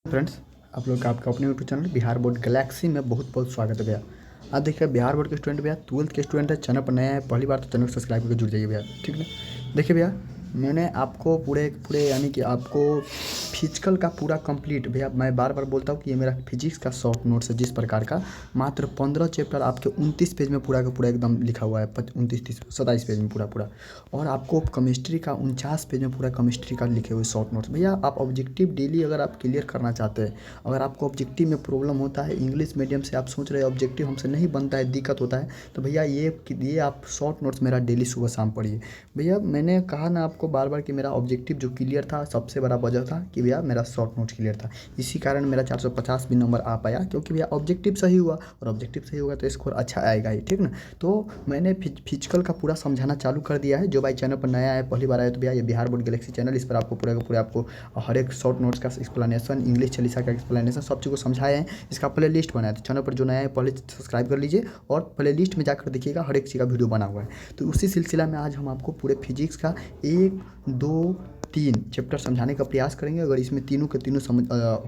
Friends, आप लोग का आपका अपने YouTube channel Bihar board Galaxy में बहुत बहुत स्वागत है भैया। आज देखिए बिहार बोर्ड के स्टूडेंट भैया, 12th के स्टूडेंट है, चैनल पर नया है, पहली बार तो चैनल को सब्सक्राइब करके जुड़ जाइए भैया, ठीक है। देखिए भैया, मैंने आपको पूरे पूरे यानी कि आपको फिजिकल का पूरा कंप्लीट भैया, मैं बार बार बोलता हूँ कि ये मेरा फिजिक्स का शॉर्ट नोट्स है जिस प्रकार का, मात्र 15 चैप्टर आपके 29 पेज में पूरा का पूरा एकदम लिखा हुआ है, 29 30 27 पेज में पूरा पूरा। और आपको केमिस्ट्री का 49 पेज में पूरा केमिस्ट्री का लिखे हुए शॉर्ट नोट्स। भैया आप ऑब्जेक्टिव डेली अगर आप क्लियर करना चाहते हैं, अगर आपको ऑब्जेक्टिव में प्रॉब्लम होता है, इंग्लिश मीडियम से आप सोच रहे हैं ऑब्जेक्टिव हमसे नहीं बनता है, दिक्कत होता है, तो भैया ये आप शॉर्ट नोट्स मेरा डेली सुबह शाम पढ़िए। भैया मैंने कहा ना आपको बार बार कि मेरा ऑब्जेक्टिव जो क्लियर था, सबसे बड़ा वजह था कि भैया मेरा शॉर्ट नोट्स क्लियर था, इसी कारण मेरा 450 भी नंबर आ पाया, क्योंकि भैया ऑब्जेक्टिव सही हुआ, और ऑब्जेक्टिव सही होगा तो स्कोर अच्छा आएगा ही, ठीक ना। तो मैंने फिजिकल का पूरा समझाना चालू कर दिया है। जो भाई चैनल पर नया है, पहली बार आया, तो भैया ये बिहार बोर्ड गैलेक्सी चैनल, इस पर आपको पूरा का पूरा आपको हर एक शॉर्ट नोट्स का एक्सप्लेनेशन, इंग्लिश चालीसा का एक्सप्लेनेशन, सब चीज़ को समझाए हैं। इसका प्ले लिस्ट बनाया, तो चैनल पर जो नया है पहले सब्सक्राइब कर लीजिए और प्ले लिस्ट में जाकर देखिएगा, हर एक चीज़ का वीडियो बना हुआ है। तो उसी सिलसिला में आज हम आपको पूरे फिजिक्स का 1 2 3 चैप्टर समझाने का प्रयास करेंगे। अगर इसमें तीनों के तीनों समझ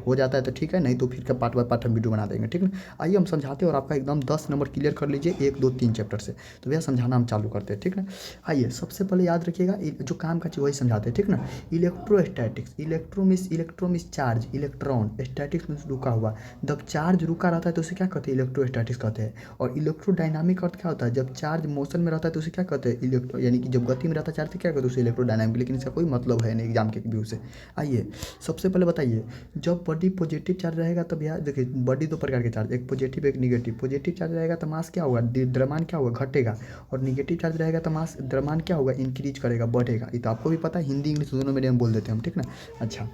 हो जाता है तो ठीक है, नहीं तो फिर का पार्ट बाय पार्ट हम वीडियो बना देंगे, ठीक है। आइए हम समझाते हैं और आपका एकदम 10 नंबर क्लियर कर लीजिए 1 2 3 चैप्टर से। तो भैया समझाना हम चालू करते हैं, ठीक ना। आइए सबसे पहले याद रखिएगा, जो काम का चीज़ वही समझाते हैं, ठीक ना। Electrostatics, electro means charge, electron, statics means रुका हुआ। जब चार्ज रुका रहता है तो उसे क्या कहते हैं, इलेक्ट्रोस्टैटिक्स कहते हैं। और इलेक्ट्रोडायनामिक अर्थ क्या होता है, जब चार्ज मोशन में रहता है तो उसे क्या कहते हैं, इलेक्ट्रो, यानी कि जब गति में रहता है चार्ज तो क्या कहते हैं उसे इलेक्ट्रोडायनामिक, लेकिन इसका कोई मतलब है नहीं एग्जाम के व्यू से। आइए सबसे पहले बताइए, जब बॉडी पॉजिटिव चार्ज रहेगा तब यार देखिए, बॉडी दो प्रकार के चार्ज, एक पॉजिटिव एक निगेटिव। पॉजिटिव चार्ज रहेगा तो मास क्या होगा, द्रव्यमान क्या होगा, घटेगा। और निगेटिव चार्ज रहेगा तो मास द्रव्यमान क्या होगा, इंक्रीज करेगा, बढ़ेगा। ये तो आपको भी पता है, हिंदी इंग्लिश दोनों मीडियम बोल देते हैं हम, ठीक ना। अच्छा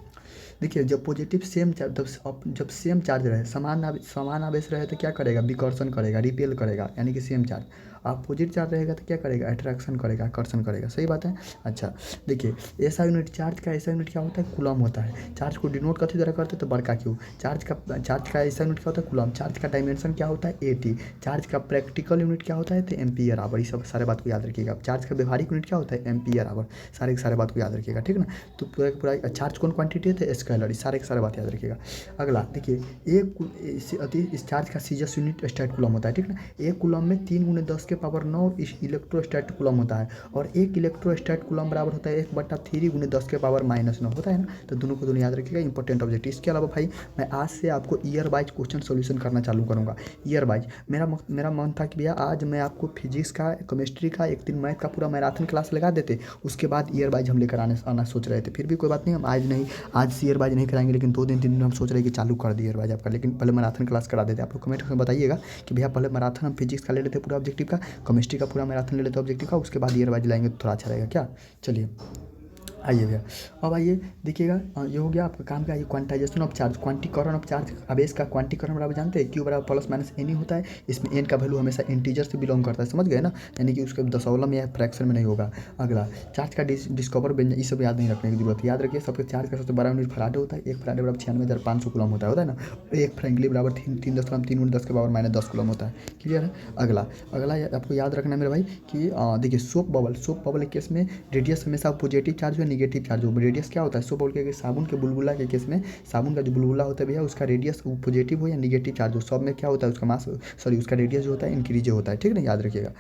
देखिए, जब पॉजिटिव सेम चार्ज, जब सेम चार्ज रहे, समान आवेश रहे तो क्या करेगा, विकर्षण करेगा, रिपेल करेगा, यानी कि सेम चार्ज। अपोजिट चार्ज रहेगा तो क्या करेगा, अट्रैक्शन करेगा, आकर्षण करेगा, सही बात है। अच्छा देखिए, ऐसा यूनिट चार्ज का ऐसा यूनिट क्या होता है, कूलम होता है। चार्ज को डिनोट कथी द्वारा करते हैं, तो बड़का क्यू। चार्ज का ऐसा यूनिट क्या होता है, कूलम। चार्ज का डायमेंशन क्या होता है, एटी। चार्ज का प्रैक्टिकल यूनिट क्या होता है, तो एम्पियर आवर। ये सब सारे बात को याद रखिएगा। चार्ज का व्यवहारिक यूनिट क्या होता है, एम्पियर आवर। सारे के सारे बात को याद रखिएगा, ठीक ना। तो पूरा पूरा चार्ज कौन क्वांटिटी है, तो स्केलर। सारे के सारे बात याद रखिएगा। अगला देखिए, इस चार्ज का सीजस यूनिट स्टैट कूलम होता है, ठीक ना। एक कूलम में 3 × 10⁹ इलेक्ट्रोस्टैट कूलम होता है, और एक इलेक्ट्रोस्टैट कूलम बराबर होता है 1/3 × 10⁻⁻⁹ होता है ना। तो दोनों को दोनों याद रखिएगा, इंपॉर्टेंट ऑब्जेक्ट। इसके अलावा भाई मैं आज से आपको ईयर वाइज क्वेश्चन सोल्यूशन करना चालू करूँगा, ईयर वाइज। मेरा मन था कि भैया आज मैं आपको फिजिक्स का, केमिस्ट्री का, एक दिन मैथ का पूरा मैराथन क्लास लगा देते, उसके बाद ईयर वाइज हम लेकर आना सोच रहे थे। फिर भी कोई बात नहीं, हम आज नहीं, आज से ईयर वाइज नहीं कराएंगे, लेकिन 2 दिन 3 दिन हम सोच रहे हैं कि चालू कर दिए ईयर वाइज आपका। लेकिन पहले मैराथन क्लास करा देते। आप लोग कमेंट में बताइएगा कि भैया पहले मैराथन हम फिजिक्स का ले लेते पूरा ऑब्जेक्टिव का, केमिस्ट्री का पूरा मैराथन ले लेते ऑब्जेक्टिव का, उसके बाद ईयर वाइज लाएंगे तो थोड़ा अच्छा रहेगा क्या। चलिए आइए भैया, अब आइए देखिएगा, ये हो गया आपका काम का, ये क्वांटाइजेशन ऑफ चार्ज, क्वांटीकरण ऑफ चार्ज। आवेश का क्वांटीकरण बराबर जानते हैं, क्यू बराबर प्लस माइनस एन ही होता है। इसमें एन का वैल्यू हमेशा इंटीजर से बिलोंग करता है, समझ गए ना, यानी कि उसके दशमलव या फ्रैक्शन में नहीं होगा। अगला चार्ज का डिस्कवर व्यंजन, ये सब याद नहीं रखने की जरूरत है, याद रखिए सबके। चार्ज का सबसे बड़ा यूनिट फराडे होता है, एक फराडे बराबर 96,500 कूलम होता है ना। एक फ्रैंकली बराबर 3.3 × 10⁻⁻⁻ कूलम होता है, क्लियर है। अगला अगला आपको याद रखना है मेरे भाई कि देखिए, सोप बबल के केस में रेडियस हमेशा पॉजिटिव चार्ज हो, निगेटिव चार्ज हो। रेडियस क्या होता है, सोप बबल के साबुन के बुलबुला के केस में, साबुन का जो बुलबुला होता है भैया, उसका रेडियस पॉजिटिव हो या निगेटिव चार्ज हो, सब में क्या होता है, उसका मास, सॉरी उसका रेडियस जो होता है इंक्रीज होता है, ठीक है ना, याद रखिएगा।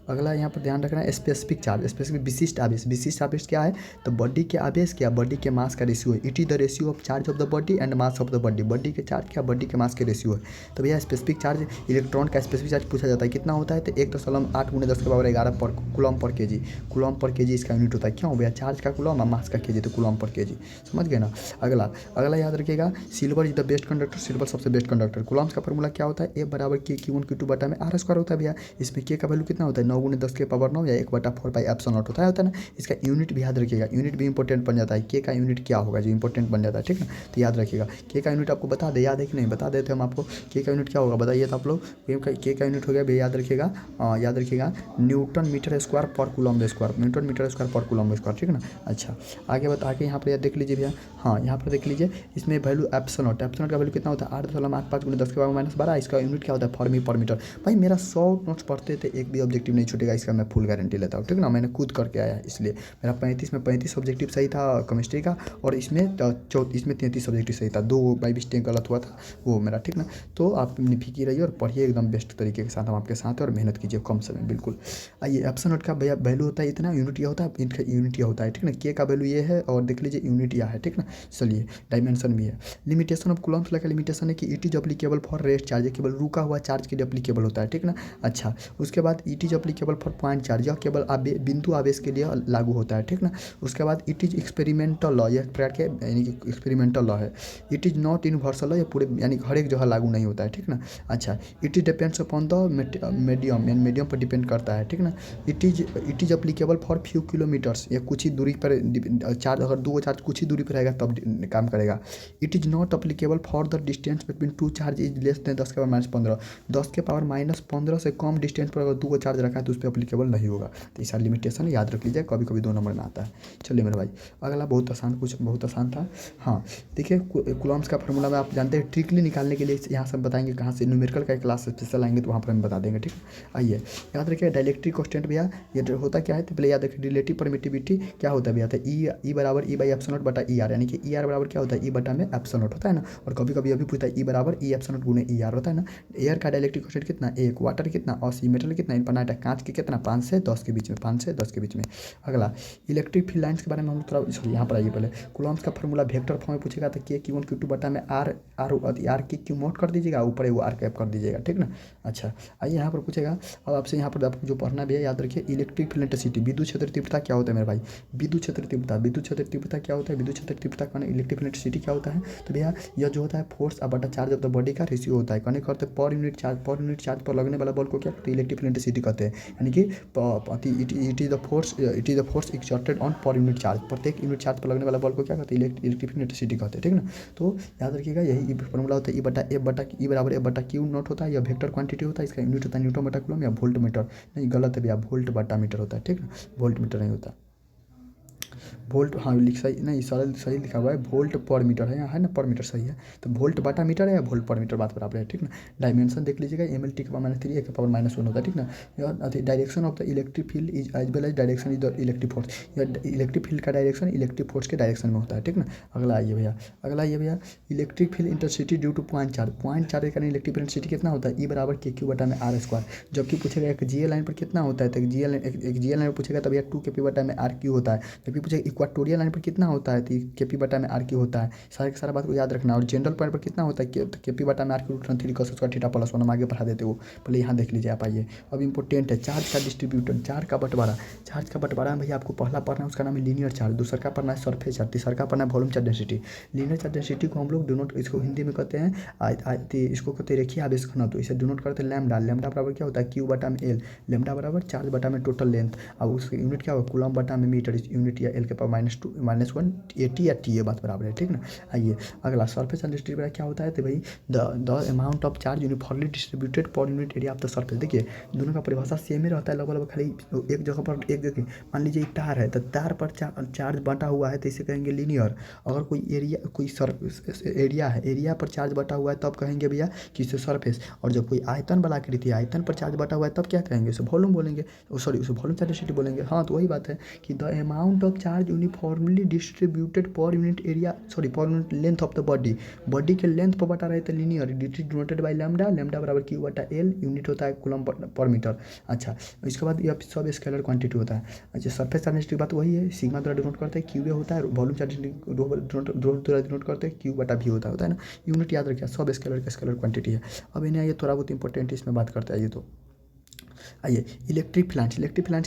अगला यहाँ पर ध्यान रखना है, स्पेसिफिक चार्ज, स्पेसिफिक विशिष्ट आवेश। विशिष्ट आवेश क्या है, तो बॉडी के आवेश क्या, बॉडी के मास का रेशियो है। It is the ratio of charge of the body and mass of the body. Body के चार्ज क्या, बॉडी के मास के रेशियो है। तो भैया स्पेसिफिक चार्ज, इलेक्ट्रॉन का स्पेसिफिक चार्ज पूछा जाता है कितना होता है, तो 1.8 × 10⁻11 पर coulomb per KG. Coulomb per KG इसका यूनिट होता है। क्यों भैया, चार्ज का कूलम और मास का केजी, तो कूलम पर केजी, समझ गए ना। अगला याद रखिएगा, silver is the best conductor, silver सबसे बेस्ट कंडक्टर। कूलम्स का फॉर्मूला क्या होता है, ए बराबर के Q1 Q2 बटा में R स्क्वायर होता है भैया। इसमें के का वैल्यू कितना होता है, 9 × 10⁻9 या 1/4πε0 होता है ना। इसका यूनिट भी याद रखिएगा, यूनिट भी इंपॉर्टेंट बन जाता है, के का यूनिट क्या होगा जो इंपॉर्टेंट बन जाता है, ठीक है। तो याद रखिएगा, के का यूनिट आपको बता दे, याद है कि नहीं, बता देते हम आपको। के का यूनिट क्या होगा बताइए तो आप लोग। के का यूनिट हो गया भैया, याद रखिएगा newton metre square per coulomb square, newton metre square per coulomb square, ठीक है ना। अच्छा आगे यहाँ पर देख लीजिए भैया, हाँ यहाँ पर देख लीजिए इसमें वैल्यू एप्सिलॉन नॉट का वैल्यू कितना होता है 8.85 × 10 के पावर -12। इसका यूनिट क्या होता है फॉर्मी पर मीटर। भाई मेरा 100 नोट्स पढ़ते थे एक भी ऑब्जेक्टिव नहीं छूटेगा, इसका मैं फुल गारंटी लेता हूँ, ठीक ना। मैंने खुद करके आया है, इसलिए मेरा 35 में 35 ऑब्जेक्टिव सही था केमिस्ट्री का, और इसमें 33 ऑब्जेक्टिव सही था, 2 बाई मिस्टेक गलत हुआ था वो मेरा, ठीक ना। तो आप निफिकी रहिए और पढ़िए एकदम बेस्ट तरीके के साथ, हम आपके साथ हैं, और मेहनत कीजिए कम समय बिल्कुल। आइए एप्सिलॉन नॉट का भैया वैल्यू होता है इतना, यूनिट यह होता है, इनका यूनिट यह होता है, ठीक ना। के का वैल्यू ये है और देख लीजिए यूनिट यह है, ठीक ना। चलिए डायमेंशन भी है। लिमिटेशन ऑफ कूलम्ब्स लॉ का लिमिटेशन है कि it is applicable for rest charge, केवल रुका हुआ चार्ज के लिए अप्लीकेबल होता है, ठीक ना। अच्छा उसके बाद it is applicable for point charge, यह केवल बिंदु आवेश के लिए लागू होता है, ठीक ना। उसके बाद इट इज एक्सपेरिमेंटल लॉ, यह प्रकार के यानी कि एक्सपेरिमेंटल लॉ है। It is not universal law, यह पूरे यानी हर एक जगह लागू नहीं होता है, ठीक ना। अच्छा it is depends upon the medium, यानी मीडियम पर डिपेंड करता है, ठीक ना। It is applicable for few kilometres, या कुछ ही दूरी पर चार्ज, अगर 2 चार्ज कुछ ही दूरी पर रहेगा तब काम करेगा। It is not applicable for the distance between 2 charge is less than 10 के पावर -15, 10 के पावर -15 से कम डिस्टेंस पर अगर 2 चार्ज रखा है तो उस पर अप्लीकेबल नहीं होगा। तो ऐसा लिमिटेशन याद रख लीजिए, कभी कभी 2 नंबर में आता है। चलिए मेरे भाई अगला बहुत आसान था। हाँ देखिए कूलम्ब्स का फॉर्मूला में आप जानते हैं, ट्रिकली निकालने के लिए यहाँ से हम बताएंगे कहाँ से, न्यूमेरिकल का क्लास स्पेशल आएंगे तो वहाँ पर हम बता देंगे, ठीक है। आइए याद रखिए डाइलेक्ट्रिक कांस्टेंट भैया ये होता क्या है, तो पहले याद रखिए रिलेटिव परमिटिविटी क्या होता है भैया, तो ई बराबर ई बाई एप्सिलॉन नॉट बटा ई आर, यानी कि ई आर बराबर क्या होता है ई बटा में एप्सिलॉन नॉट होता है ना। और कभी कभी अभी पूछता है ई बराबर ई एप्सिलॉन नॉट गुणे ई आर होता है ना। एयर का डाइलेक्ट्रिक कांस्टेंट कितना 1, वाटर कितना 80, मेटल कितना इनफाइनाइट है, कांच के कितना 5 से 10 के बीच में, 5 से 10 के बीच में। अगला इलेक्ट्रिक फील्ड लाइन्स के बारे में हम थोड़ा सॉरी यहाँ पर आइए पहले। कूलम्ब्स का फॉर्मूला वेक्टर फॉर्म में पूछेगा तो के Q1 Q2 बटा में आर के क्यू नोट कर दीजिएगा, ऊपर वो आर कैप कर दीजिएगा, ठीक ना। अच्छा आइए यहाँ पर पूछेगा, अब आपसे यहाँ पर आपको जो पढ़ना भी है याद रखिए इलेक्ट्रिक फील्ड इंटेंसिटी, विद्युत क्षेत्र तीव्रता क्या होता है मेरे भाई, विद्युत क्षेत्र तीव्रता क्या होता है, विद्युत क्षेत्र तीव्रता का इलेक्ट्रिक फील्ड इंटेंसिटी क्या होता है। तो भैया यह जो होता है फोर्स अब बटा चार्ज ऑफ द बॉडी का रेशियो होता है, कहने का अर्थ पर यूनिट चार्ज पर लगने वाला बल को क्या कहते हैं इलेक्ट्रिक फील्ड इंटेंसिटी कहते हैं, यानी कि it is the force exerted on per unit charge, प्रत्येक यूनिट चार्ज पर लगने वाला बल को क्या कहते हैं इलेक्ट्रिक फील्ड इंटेंसिटी कहते हैं, ठीक ना। तो याद रखिएगा यही फॉर्मूला होता है ई बराबर एफ बटा क्यू नॉट होता है, यह वेक्टर क्वांटिटी होता है, इसका यूनिट होता है न्यूटन बटा कूलम या वोल्ट मीटर, नहीं गलत है भैया वोल्ट बटा मीटर होता है, ठीक ना, वोल्ट मीटर नहीं होता। वोल्ट हाँ सही नहीं, सही लिखा हुआ है वोल्ट पर मीटर है, यहाँ है ना पर मीटर सही है, तो वोल्ट बटा मीटर है या वोल्ट पर मीटर बात बराबर है, ठीक ना। डायमेंशन देख लीजिएगा ml टी के पावर -3 ए के पावर -1 होता है, ठीक ना। Direction of the electric field is as well as direction is the electric force, या इलेक्ट्रिक फील्ड का डायरेक्शन इलेक्ट्रिक फोर्स के डायरेक्शन में होता है, ठीक ना। अगला आइए भैया electric field intensity due to point charge के कारण इलेक्ट्रिक फील्ड इंटेंसिटी कितना होता है ई बराबर के क्यू बटा में आर स्क्वायर। जबकि पूछेगा एक जीए लाइन पर कितना होता है, तो एक जीए लाइन में पूछेगा तब यह 2 के पी बटा में आर क्यू होता है। जबकि पूछेगा इक्वाटोरियल लाइन पर कितना होता है, तो के पी बटा में आर क्यू होता है, सारे के सारा बात को याद रखना। और जनरल पॉइंट पर कितना होता है के पी बटा में R Q √3 cos square theta plus 1, हम आगे बढ़ा देते हो, पहले यहाँ देख लीजिए आप। आइए अब इंपॉर्टेंट है चार्ज का डिस्ट्रीब्यूटर, चार्ज का बंटवारा भैया आपको पहला पढ़ना है, उसका नाम है लीनियर चार्ज, दूसरा का पढ़ना है सरफेस चार्ज, तीसरा का पढ़ना है volume charge density. Linear charge density को हम लोग डोनोट, इसको हिंदी में कहते हैं इसको कहते हैं रेखीय आवेश घनत्व, इसे डोनोट करते हैं लैम्डा बराबर क्या होता है क्यू बटा में एल, लैम्डा बराबर चार्ज बटा में टोटल लेंथ, अब उसकी यूनिट क्या होगा कूलम बटा में मीटर, इस यूनिट या एल के पावर -1 80 या टी, ये बात बराबर है, ठीक ना। आइए अगला सरफेस चार्ज डिस्ट्रीब्यूटर क्या होता है, तो भाई the amount of charge uniformly distributed per unit area of the surface. देखिए दोनों का परिभाषा सेम ही रहता है लगभग, खाली एक जगह पर एक जगह मान लीजिए तार है, तो तार पर चार्ज बटा हुआ है तो इसे कहेंगे लीनियर। अगर कोई एरिया है, एरिया पर चार्ज बटा हुआ है तब कहेंगे भैया कि इसे सरफेस। और जब कोई आयतन वाला आकृति है, आयतन पर चार्ज बटा हुआ है तब क्या कहेंगे, उसे वॉल्यूम बोलेंगे, सॉरी उसे वॉल्यूम चार्ज डेंसिटी बोलेंगे। हाँ तो वही बात है कि the amount of charge uniformly distributed per unit area sorry per unit length of the body के लेंथ पर बटा रहे थे linear, it is denoted by lambda बराबर क्यू बटा एल, यूनिट होता है कूलम पर मीटर। अच्छा इसके बाद यह सब स्केलर क्वांटिटी होता है। अच्छा सरफेस चार्ज की बात वही है, सिग्मा द्वारा डिनोट करते हैं, क्यू होता है, वॉल्यूम चार्ज द्वारा डिनोट करते हैं, क्यू बटा भी होता है ना। यूनिट याद रखिए, सब स्केलर का स्केलर क्वांटिटी है। अब इन्हें ये थोड़ा बहुत इंपॉर्टेंट इसमें बात करते हैं। ये तो आइए इलेक्ट्रिक फ्लांस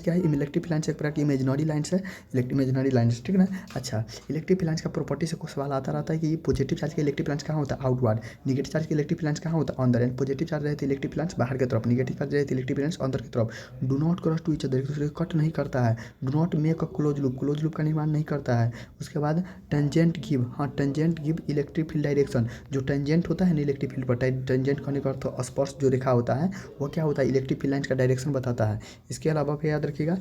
क्या है, इलेक्ट्रिक फ्लांस एक प्रकार की इमेजिनरी लाइन्स है, इमेजिनरी लाइन्स, ठीक ना। अच्छा इलेक्ट्रिक फ्लांस का प्रॉपर्टी से कुछ सवाल आता रहता है कि ये पॉजिटिव चार्ज का इलेक्ट्रिक फ्लांस कहाँ होता है आउटवर्ड, नेगेटिव चार्ज का इलेक्ट्रिक फ्लांस कहाँ होता है अंदर, एंड पॉजिटिव चार्ज रहते इलेक्ट्रिक फ्लांस बाहर की तरफ, नेगेटिव चार्ज रहते इलेक्ट्रिक फ्लांस अंदर की तरफ। Do not cross to each other, एक दूसरे को कट नहीं करता है, do not make a close loop का निर्माण नहीं करता है। उसके बाद tangent give electric field direction, जो टेंजेंट होता है ना इलेक्ट्रिक फील्ड पर, टेंजेंट करने का अर्थ स्पर्श जो रेखा होता है वो क्या होता है इलेक्ट्रिक फील्ड लाइन्स का डायरेक्शन बताता है। इसके अलावा फिर याद रखिएगा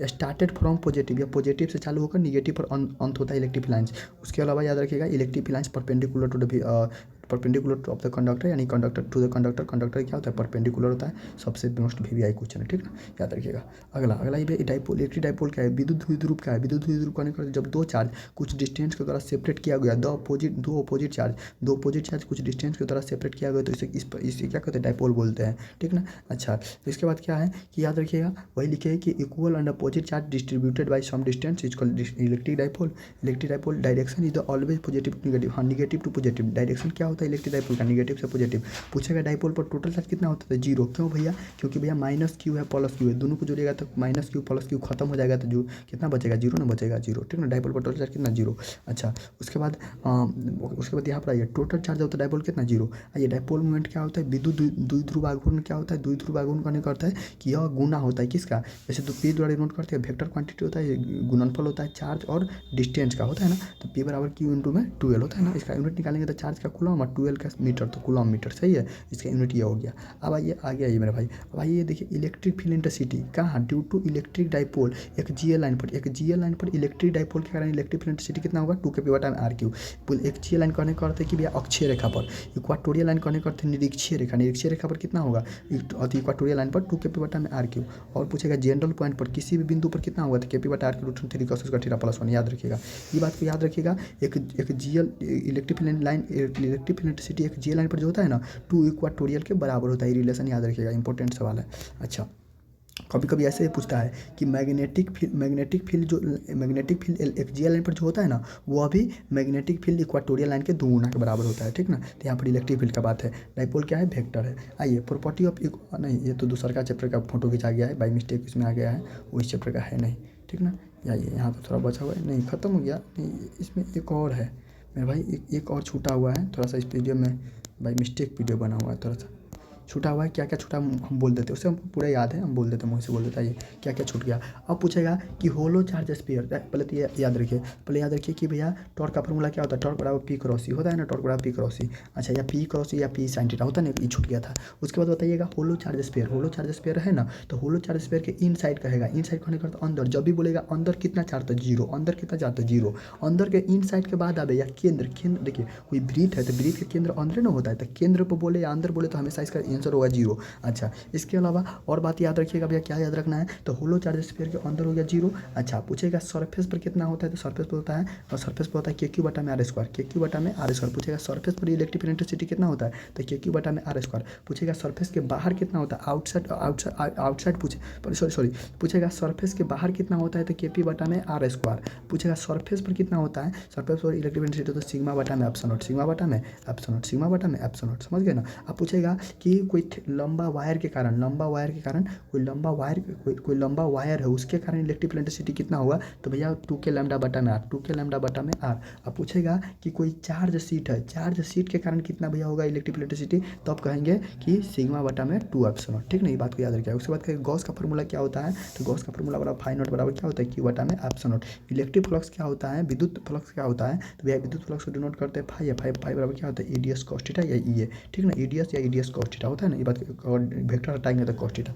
स्टार्टेड फ्रॉम पॉजिटिव या पॉजिटिव से चालू होकर निगेटिव पर अंत होता है इलेक्ट्रिक फील्ड लाइन्स। उसके अलावा याद रखिएगा electric field lines perpendicular to the perpendicular of the conductor, यानी conductor to the conductor. Conductor क्या होता है? परपेंडिकुलर होता है। सबसे मोस्ट VVI क्वेश्चन है, ठीक ना, याद रखिएगा। अगला ये डाइपोल, इलेक्ट्रिक डाइपोल क्या है? विद्युत द्विध्रुव क्या है? विद्युत द्विध्रुव कहने का जब दो चार्ज कुछ डिस्टेंस के द्वारा सेपरेट किया गया, दो अपोजिट चार्ज कुछ डिस्टेंस के द्वारा सेपरेट किया गया, तो इसे क्या कहते हैं? डाइपोल बोलते हैं, ठीक ना। अच्छा, तो इसके बाद क्या है कि याद रखिएगा वही लिखे है कि equal and opposite charge distributed by some distance is called electric dipole. Electric dipole direction is always positive negative. हाँ, निगेटिव टू पॉजिटिव। डायरेक्शन क्या होता है इलेक्ट्रिक डाइपोल का? निगेटिव से पॉजिटिव। पूछेगा डाइपोल पर टोटल चार्ज कितना होता है? 0। क्यों भैया? क्योंकि भैया माइनस क्यू है प्लस क्यू है, दोनों को जोड़िएगा तो माइनस क्यू प्लस क्यू खत्म हो जाएगा, तो जो कितना बचेगा? 0 ना बचेगा, 0, ठीक ना। डाइपोल पर टोटल चार्ज कितना? 0। अच्छा, उसके बाद यहाँ पर आइए, टोटल चार्ज होता है डाइपोल कितना? 0। आइए, डाइपोल मोमेंट क्या होता है? विद्युत द्विध्रुव आघूर्ण क्या होता है? द्विध्रुव आघूर्ण करने का अर्थ है कि यह गुना होता है किसका? जैसे तो P द्वारा नोट करते हैं, वेक्टर क्वांटिटी होता है, गुणनफल होता है चार्ज और डिस्टेंस का होता है ना, तो P बराबर Q इंटू में 12 होता है ना। इसका यूनिट निकालेंगे तो चार्ज का कूलम और 12 का मीटर, तो कूलम मीटर, सही है। इसका यूनिट ये हो गया। अब आइए आगे आइए मेरे भाई, अब आइए देखिए इलेक्ट्रिक फील्ड इंटेंसिटी कहाँ? ड्यू टू इलेक्ट्रिक डाइपोल एक GL लाइन पर इलेक्ट्रिक डाइपोल के कारण इलेक्ट्रिक फील्ड इंटेंसिटी कितना होगा? 2 Kp/r3। एक GL लाइन कहने का अर्थ है कि भैया अक्षीय रेखा पर, इक्वाटोरियल लाइन कहने का अर्थ है निरीक्षीय रेखा पर कितना होगा? इक्वाटोरियल लाइन पर 2 Kp/r3। और पूछेगा जनरल पॉइंट पर किसी भी बिंदु पर कितना होगा? तो Kp/r3 √3 cos θ + 1, याद रखिएगा। ये बात को याद रखिएगा। एक GL इलेक्ट्रिक फील्ड इंटेंसिटी एक GL लाइन पर जो होता है ना, 2 इक्वाटोरियल के बराबर होता है। रिलेशन याद रखिएगा, इंपॉर्टेंट सवाल है। अच्छा, कभी कभी ऐसे ही पूछता है कि मैग्नेटिक फील्ड एक GL लाइन पर जो होता है ना, वो अभी मैग्नेटिक फील्ड इक्वाटोरियल लाइन के 2 गुना के बराबर होता है, ठीक ना। तो यहाँ पर इलेक्ट्रिक फील्ड का बात है। डाइपोल क्या है? वेक्टर है। आइए, प्रॉपर्टी ऑफ नहीं, ये तो दूसरा का चैप्टर का फोटो खींचा गया है, बाई मिस्टेक इसमें आ गया है, वो इस चैप्टर का है नहीं, ठीक ना। आइए, यहाँ पर थोड़ा बचा हुआ है, नहीं ख़त्म हो गया, नहीं इसमें एक और है मेरे भाई, एक और छूटा हुआ है थोड़ा सा। इस वीडियो में बाई मिस्टेक वीडियो बना हुआ है, थोड़ा सा छूटा हुआ है। क्या क्या छूटा हम बोल देते हैं, उससे हमको पूरा याद है, हम बोल देते हैं, मुँह से बोल देता है ये क्या क्या छूट गया। अब पूछेगा कि होलो चार्ज स्फीयर, पहले तो ये याद रखिए कि भैया टॉर्क का फॉर्मूला क्या होता है? टॉर्क बराबर P क्रॉस C होता है ना, टॉर्क बराबर P क्रॉस C। अच्छा, या P क्रॉस C या P sin थीटा होता है ना, ये छूट गया था। उसके बाद बताइएगा होलो चार्ज स्फीयर है ना, तो होलो चार्ज स्फीयर के इन साइड कहेगा, इन साइड कहने का अंदर। जब भी बोलेगा अंदर कितना चार्ज था? 0। अंदर कितना चार्ज था? 0। अंदर के इन साइड के बाद आवे या केंद्र देखिए कोई वृत्त है तो वृत्त के केंद्र अंदर ना होता है, तो केंद्र पर बोले या अंदर बोले तो हमेशा इसका आंसर होगा 0। अच्छा, इसके अलावा और बात याद रखिएगा भैया, क्या याद रखना है? तो होलो चार्ज स्फीयर के अंदर हो गया 0। अच्छा, पूछेगा सरफेस पर कितना होता है? तो सरफेस पर होता है KQ/r²। KQ/r²। पूछेगा सरफेस पर इलेक्ट्रिक फील्ड इंटेंसिटी कितना होता है? तो KQ/r²। पूछेगा सरफेस के बाहर कितना होता है? आउटसाइड पूछेगा सरफेस के बाहर कितना होता है? तो KP/r²। पूछेगा सरफेस पर कितना होता है? सरफेस पर इलेक्ट्रिक फील्ड इंटेंसिटी तो सिग्मा/ε0, समझ गए ना। अब पूछेगा कि कोई लंबा वायर के कारण कोई लंबा वायर है, उसके कारण इलेक्ट्रिक फील्ड इंटेंसिटी कितना होगा? तो भैया 2K/λ/r। अब पूछेगा कि कोई चार्ज शीट है, चार्ज शीट के कारण कितना भैया होगा इलेक्ट्रिक फील्ड इंटेंसिटी? तो आप कहेंगे कि सिग्मा/2ε, ठीक ना। ये बात को याद रखिएगा। उसके बाद कहेंगे गॉस का फॉर्मूला क्या होता है? तो गॉस का फॉर्मूला बराबर फाई नॉट बराबर क्या होता है? Q/ε0। इलेक्ट्रिक फ्लक्स क्या होता है? विद्युत फ्लक्स क्या होता है? तो भैया विद्युत फ्लक्स को डिनोट करते हैं फाई बराबर क्या होता है? EDS cos θ या EA, ठीक ना। EDS या EDS cos θ होता है ना। ये बात वेक्टर हटाएंगे तो cos θ,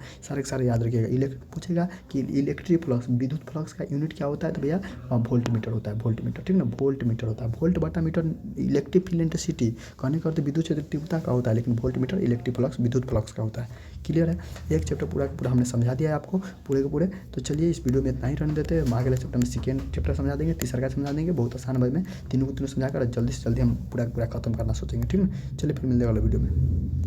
सारे याद रखिएगा। पूछेगा कि इलेक्ट्रिक फ्लक्स विद्युत फ्लक्स का यूनिट क्या होता है? तो भैया वोल्ट मीटर होता है, ठीक ना। वोल्ट मीटर होता है, वोल्ट/मीटर इलेक्ट्रिक फील्ड इंटेंसिटी कहने का अर्थ विद्युत क्षेत्र तीव्रता का होता है, लेकिन वोल्ट मीटर इलेक्ट्रिक फ्लक्स विद्युत फ्लक्स का होता है। क्लियर है? एक चैप्टर पूरा का पूरा हमने समझा दिया है आपको, पूरे के पूरे। तो चलिए इस वीडियो में इतना ही रहने देते हैं। हम अगले चैप्टर में सेकेंड चैप्टर समझा देंगे, तीसरा का समझा देंगे, बहुत आसान भाई में तीनों को तीनों समझाकर जल्दी से जल्दी हम पूरा खत्म करना सोचेंगे, ठीक है। चलिए फिर मिलने वाला वीडियो में।